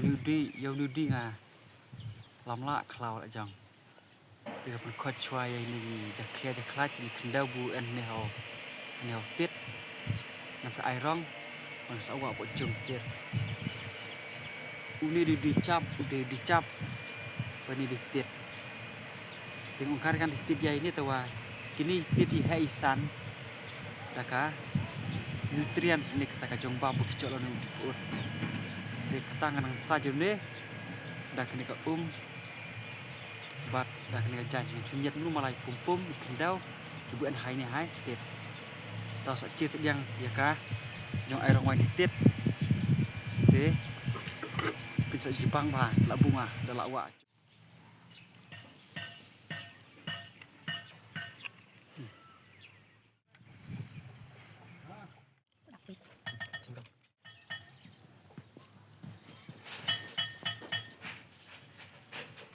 Yêu đi à làm lạ khlau lại chẳng từ mình coi choai này chặt khe thì khinh đau bu anh nèo tiết nó sẽ ai rong nó sẽ gọi bộ chồng chết uni đi chắp và đi tiết tiếng ungkar kan tiết ya ini tawa kini tiết di haisan daka nutrient ini kita kajong babu kicol anu dipuut di ketangan saja nih dak ni ka bat dak ni ka jan chunyet nu malai pum kendau kibuan hai ni hai tet tau sa chit yang ya ka jong ai rong wai ni tet te kin sa jipang ba la bunga da la wa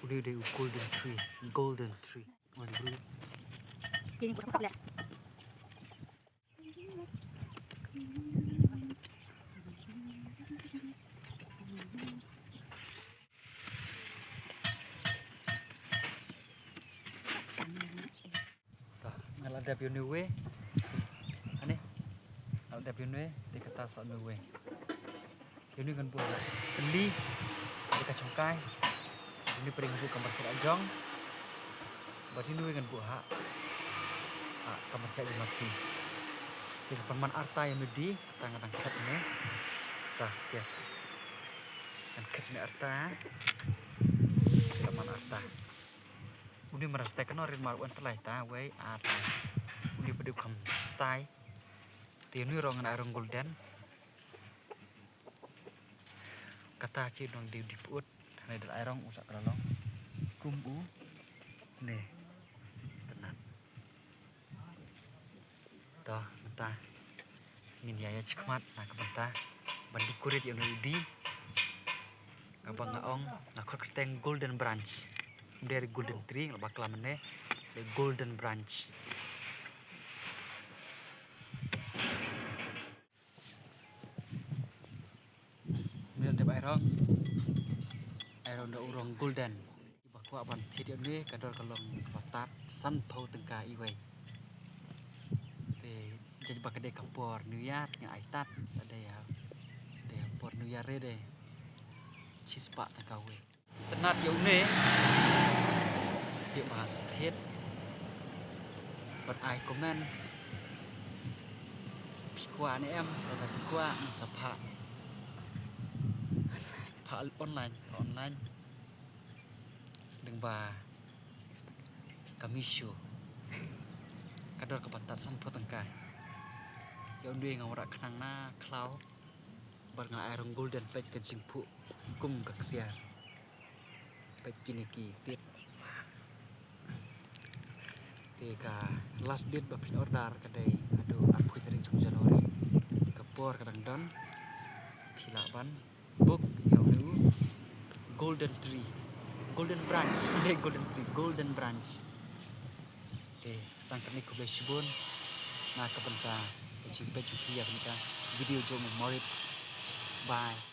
udah deh golden tree mana dulu Ini buat apa ya? ada pionwe ane ada pionwe di kertas pionwe ini kan buat beli di kacungkai ini paling bu kamar tidak jong buat ini kan buat kamar tidak mati di peman arta yang di tangan ket ini sah ya kan ket ini arta di peman arta udah merasakan orang maluan terlai tahu apa udah pada kam stay tiada orang arung golden kata cik dong di put ada airong usak kalong kumbu nih tenang toh mentah ini ya cekmat nah kebentah bandi kurit yang di abang ngaong ngakor keteng golden branch dari golden tree bakal meneh the golden branch mil de airong da urong golden baku aban tidio ni kador kalong patat san pau tengka iwai te jadi bakade kapor new year nya aitat ada ya de por new year de chispa tengka we tenat ya une si bahasa hit but I comments pikwa ni em ada pikwa sapa online dengan ba kamisyo kador kepatasan potengkai ya undu yang ora kenang na klau barnga airong golden pet ke jingpu kum gaksiar pet kini ki tit teka last date bapin order kadai aduh aku tering Januari kapor kadang don pilaban book yang dulu golden branch golden branch tangkap ni kubah shibun nah kebenta jumpa ya kita video jom morit bye